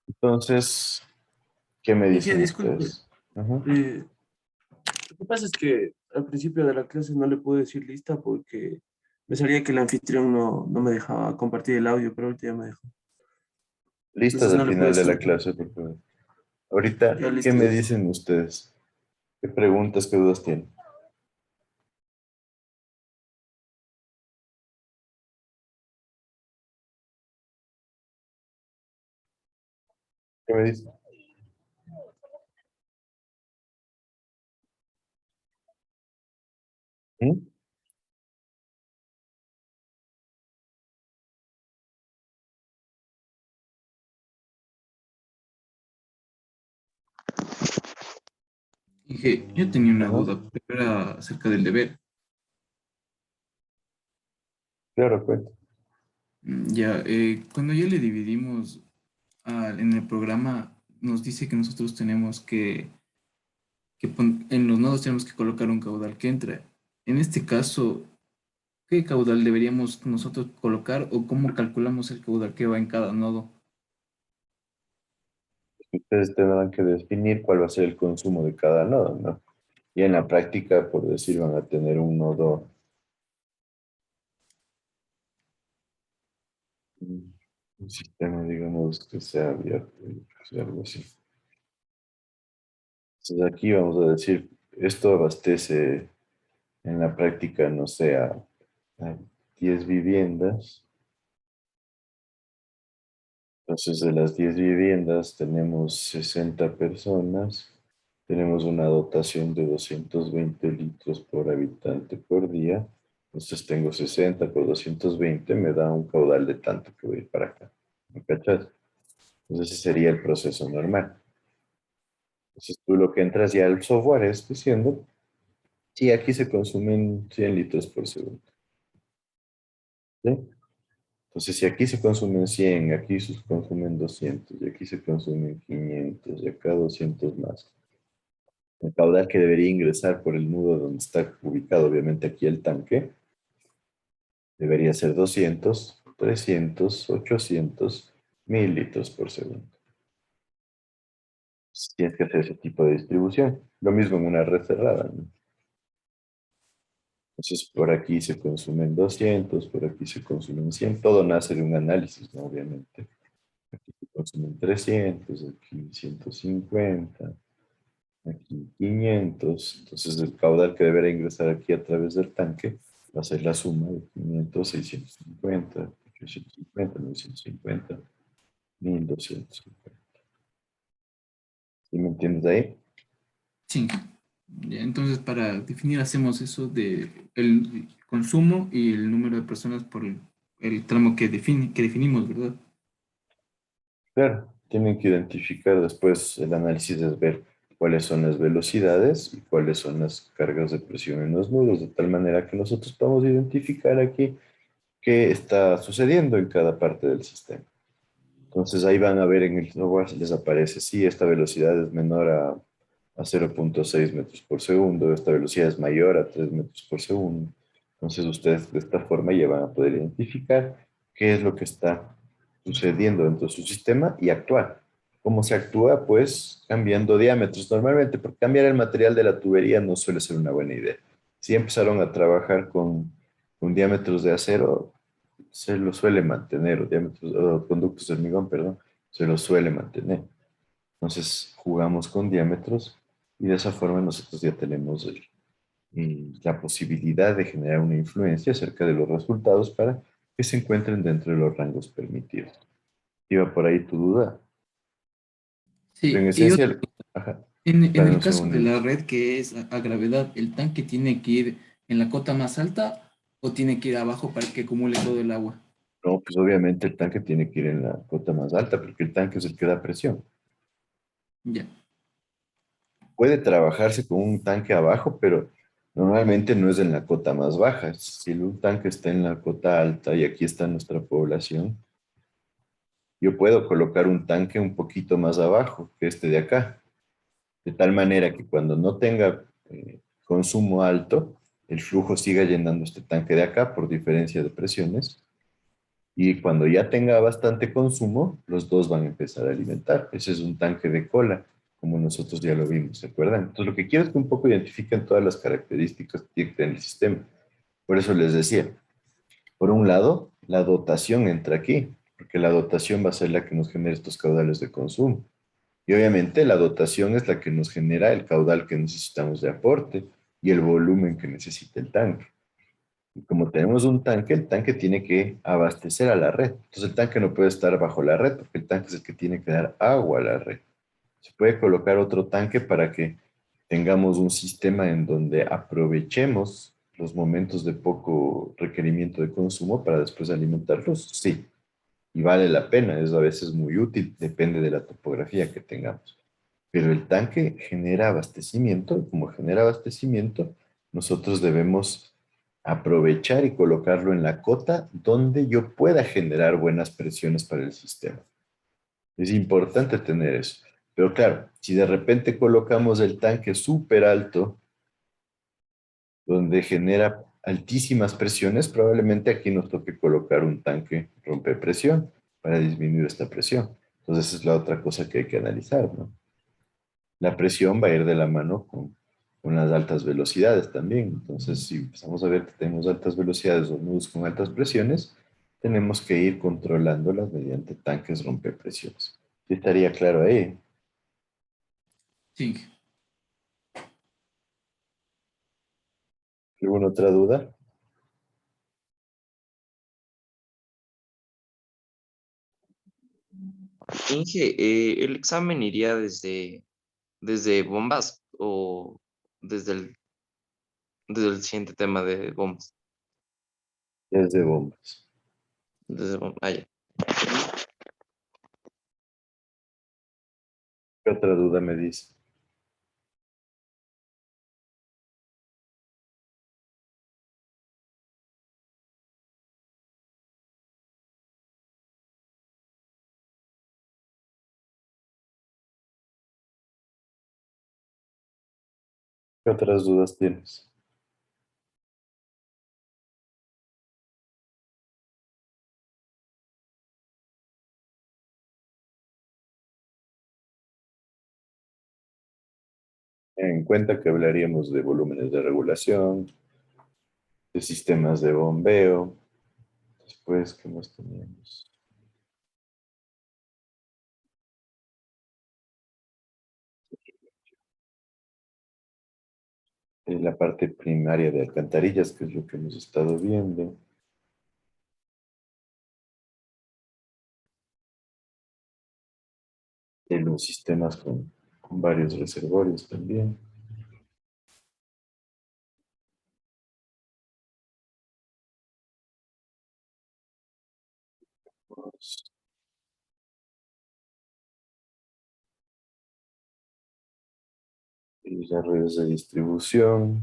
Entonces, ¿qué me Miguel, dicen disculpe. ustedes? Ajá. eh, lo que pasa es que al principio de la clase no le pude decir lista porque me salía que el anfitrión no me dejaba compartir el audio, pero ahorita ya me dejó. Listas Entonces al no le pude final de decir. la clase, por favor. Ahorita, Ya ¿qué listo, me ya listo. dicen ustedes? ¿Qué preguntas, qué dudas tienen? ¿Qué me dicen? ¿Mm? Dije, yo tenía una Ajá. duda, pero era acerca del deber. Claro, cuento. Ya, cuando ya le dividimos en el programa, nos dice que nosotros tenemos en los nodos tenemos que colocar un caudal que entra. En este caso, ¿qué caudal deberíamos nosotros colocar o cómo calculamos el caudal que va en cada nodo? Ustedes tendrán que definir cuál va a ser el consumo de cada nodo, ¿no? Y en la práctica, por decir, van a tener un nodo, mm, un sistema, digamos, que sea abierto, que sea algo así. Entonces aquí vamos a decir, esto abastece en la práctica, no sé, a 10 viviendas. Entonces, de las 10 viviendas tenemos 60 personas, tenemos una dotación de 220 litros por habitante por día. Entonces, tengo 60 por 220, me da un caudal de tanto que voy a ir para acá. ¿Me cachas? Entonces, ese sería el proceso normal. Entonces, tú lo que entras ya al software es diciendo, sí, aquí se consumen 100 litros por segundo. ¿Sí? Entonces, si aquí se consumen 100, aquí se consumen 200, y aquí se consumen 500, y acá 200 más. El caudal que debería ingresar por el nudo donde está ubicado, obviamente aquí el tanque, debería ser 200, 300, 800, 1000 litros por segundo. Tienes que hacer ese tipo de distribución. Lo mismo en una red cerrada, ¿no? Entonces, por aquí se consumen 200, por aquí se consumen 100. Todo nace de un análisis, ¿no? Obviamente. Aquí se consumen 300, aquí 150, aquí 500. Entonces, el caudal que deberá ingresar aquí a través del tanque va a ser la suma de 500, 650, 850, 950, 1250. ¿Sí me entiendes ahí? Sí. Ya, entonces, para definir, hacemos eso de el consumo y el número de personas por el tramo que definimos, ¿verdad? Claro, tienen que identificar después el análisis es ver cuáles son las velocidades y cuáles son las cargas de presión en los nudos, de tal manera que nosotros podamos identificar aquí qué está sucediendo en cada parte del sistema. Entonces ahí van a ver en el software, les aparece, si esta velocidad es menor a 0.6 metros por segundo, esta velocidad es mayor a 3 metros por segundo. Entonces ustedes de esta forma ya van a poder identificar qué es lo que está sucediendo dentro de su sistema y actuar. ¿Cómo se actúa? Pues cambiando diámetros normalmente, porque cambiar el material de la tubería no suele ser una buena idea. Si empezaron a trabajar con diámetros de acero, se lo suele mantener, o diámetros, o conductos de hormigón, perdón, se lo suele mantener. Entonces jugamos con diámetros y de esa forma nosotros ya tenemos la posibilidad de generar una influencia acerca de los resultados para que se encuentren dentro de los rangos permitidos. ¿Iba por ahí tu duda? Pero en Sí, y esencia, ajá, en dame el un caso de segundito. la red que es a gravedad, ¿el tanque tiene que ir en la cota más alta o tiene que ir abajo para que acumule todo el agua? No, pues obviamente el tanque tiene que ir en la cota más alta porque el tanque es el que da presión. Ya. Puede trabajarse con un tanque abajo, pero normalmente no es en la cota más baja. Si un tanque está en la cota alta y aquí está nuestra población, yo puedo colocar un tanque un poquito más abajo que este de acá, de tal manera que cuando no tenga consumo alto, el flujo siga llenando este tanque de acá por diferencia de presiones Y cuando ya tenga bastante consumo, los dos van a empezar a alimentar. Ese es un tanque de cola, como nosotros ya lo vimos, ¿se acuerdan? Entonces, lo que quiero es que un poco identifiquen todas las características que tiene el sistema. Por eso les decía, por un lado, la dotación entra aquí, porque la dotación va a ser la que nos genera estos caudales de consumo. Y obviamente la dotación es la que nos genera el caudal que necesitamos de aporte y el volumen que necesita el tanque. Y como tenemos un tanque, el tanque tiene que abastecer a la red. Entonces el tanque no puede estar bajo la red porque el tanque es el que tiene que dar agua a la red. Se puede colocar otro tanque para que tengamos un sistema en donde aprovechemos los momentos de poco requerimiento de consumo para después alimentarlos. Sí, y vale la pena, es a veces muy útil, depende de la topografía que tengamos. Pero el tanque genera abastecimiento, y como genera abastecimiento, nosotros debemos aprovechar y colocarlo en la cota donde yo pueda generar buenas presiones para el sistema. Es importante tener eso. Pero claro, si de repente colocamos el tanque súper alto, donde genera altísimas presiones, probablemente aquí nos toque colocar un tanque rompepresión para disminuir esta presión. Entonces, esa es la otra cosa que hay que analizar, ¿no? La presión va a ir de la mano con las altas velocidades también. Entonces, si empezamos a ver que tenemos altas velocidades o nudos con altas presiones, tenemos que ir controlándolas mediante tanques rompepresiones. ¿Sí estaría claro ahí? Sí. ¿Alguna otra duda? Inge, ¿el examen iría desde bombas o desde desde el siguiente tema de bombas? Desde bombas. Desde bombas. Ah, ya. ¿Qué otra duda me dice? ¿Qué otras dudas tienes? En cuenta que hablaríamos de volúmenes de regulación, de sistemas de bombeo. Después, ¿qué más teníamos? La parte primaria de alcantarillas, que es lo que hemos estado viendo. En los sistemas con varios reservorios también. Y las redes de distribución.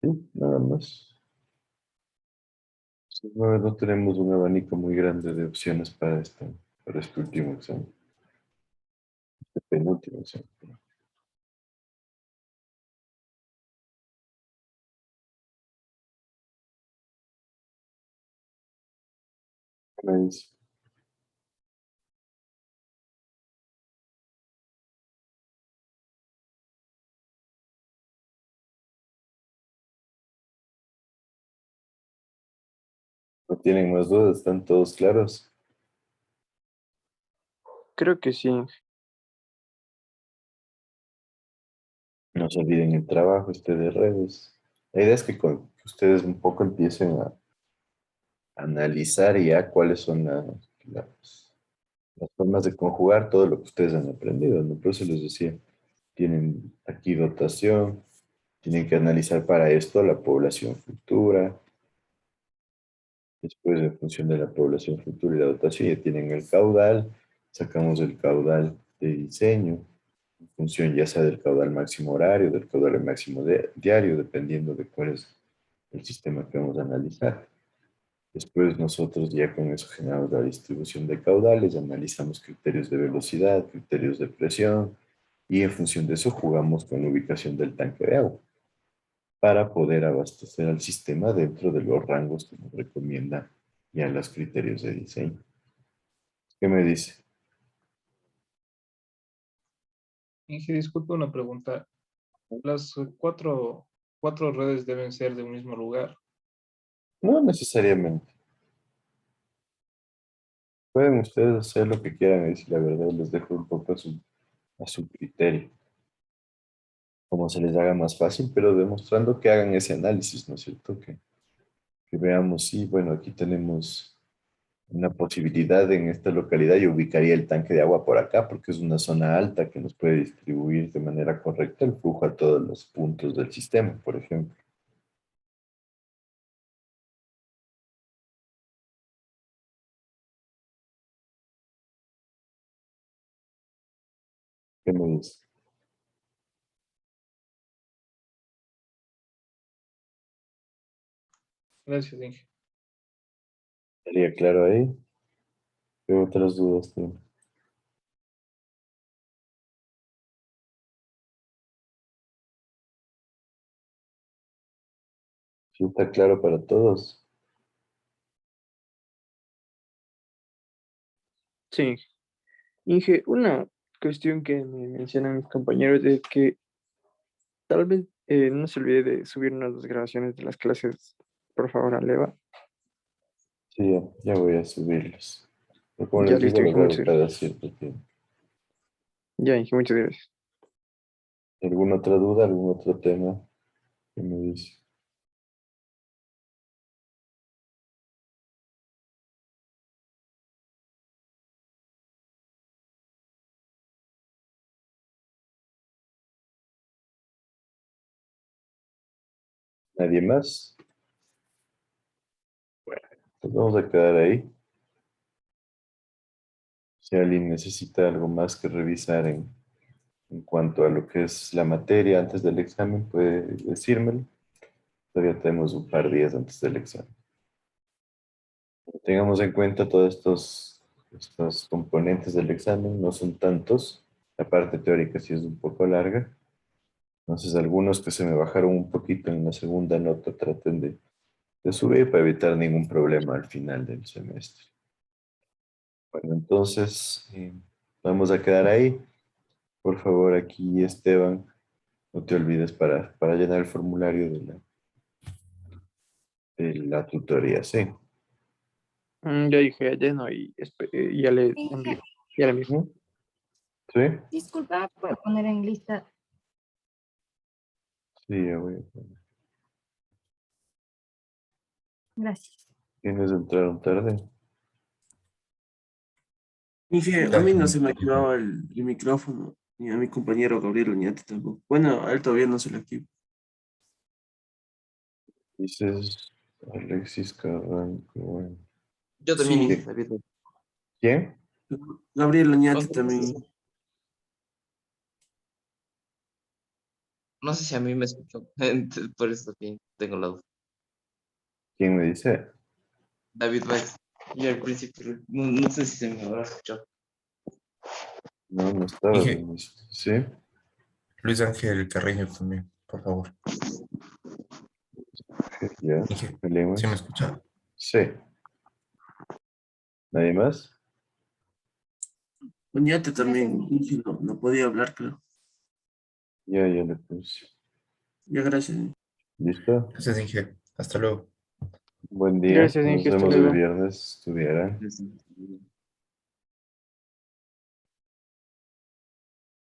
Sí, nada más. Sí, no tenemos un abanico muy grande de opciones para este último examen, este penúltimo examen. ¿Qué me dice? ¿No tienen más dudas? ¿Están todos claros? Creo que sí. No se olviden el trabajo este de redes. La idea es que ustedes un poco empiecen a analizar ya cuáles son las formas de conjugar todo lo que ustedes han aprendido, ¿no? Por eso les decía, tienen aquí dotación, tienen que analizar para esto la población futura, después en función de la población futura y la dotación ya tienen el caudal, sacamos el caudal de diseño, en función ya sea del caudal máximo horario, del caudal máximo diario, dependiendo de cuál es el sistema que vamos a analizar. Después nosotros ya con eso generamos la distribución de caudales, analizamos criterios de velocidad, criterios de presión y en función de eso jugamos con la ubicación del tanque de agua. para poder abastecer al sistema dentro de los rangos que nos recomienda ya los criterios de diseño. ¿Qué me dice? Inge, disculpe una pregunta. Las cuatro redes deben ser de un mismo lugar. No necesariamente. Pueden ustedes hacer lo que quieran, y si la verdad les dejo un poco a su criterio, como se les haga más fácil, pero demostrando que hagan ese análisis, ¿no es cierto? Que veamos, sí, bueno, aquí tenemos una posibilidad en esta localidad. Yo ubicaría el tanque de agua por acá porque es una zona alta que nos puede distribuir de manera correcta el flujo a todos los puntos del sistema, por ejemplo. ¿Qué me dice? Gracias, Inge. ¿Estaría claro ahí? ¿Qué otras dudas tiene? ¿Sí está claro para todos? Sí, Inge, una cuestión que me mencionan mis compañeros es que tal vez no se olvide de subirnos las grabaciones de las clases, por favor, a Leva. Sí, ya voy a subirlos. Pero como Ya les digo, listo, los Inge, muchas hago cada gracias. cierto tiempo. Ya, Inge, muchas gracias. ¿Alguna otra duda? ¿Algún otro tema? ¿Qué me dice? ¿Nadie más? Pues vamos a quedar ahí. Si alguien necesita algo más que revisar en cuanto a lo que es la materia antes del examen, puede decírmelo. Todavía tenemos un par de días antes del examen. Tengamos en cuenta todos estos componentes del examen, no son tantos. La parte teórica sí es un poco larga. Entonces, algunos que se me bajaron un poquito en la segunda nota, traten de subir para evitar ningún problema al final del semestre. Bueno, entonces, vamos a quedar ahí. Por favor, aquí, Esteban, no te olvides para llenar el formulario de la tutoría, ¿sí? Ya dije, ya lleno y ya le Inge, envío. Ya le mismo. ¿Mm? ¿Sí? disculpa, ¿puedo poner en lista? Sí, ya voy a poner. Gracias. ¿Quiénes entraron tarde? Inge, a mí no se me activaba el micrófono, ni a mi compañero Gabriel Oñate tampoco. Bueno, a él todavía no se le activa. Dices Alexis Carranco. Bueno. Yo también, Sí, Inge, David. ¿Quién? Gabriel Oñate Aunque también. no sé si a mí me escuchó, entonces, por eso también tengo la duda. ¿Quién me dice? David Weiss. Yo al principio, no sé si se me habrá escuchado. No, no estaba de Dije, inicio. ¿Sí? Luis Ángel Carreño también, por favor. Ya, Dije, ¿sí me peleemos. escucha? Sí. ¿Nadie más? Oñate también, Inge no podía hablar, creo. Ya le puse. Ya, gracias. ¿Listo? Gracias, Inge. Hasta luego. Buen día. Gracias, Nos Inge, hasta vemos el luego. viernes. Estudiarán.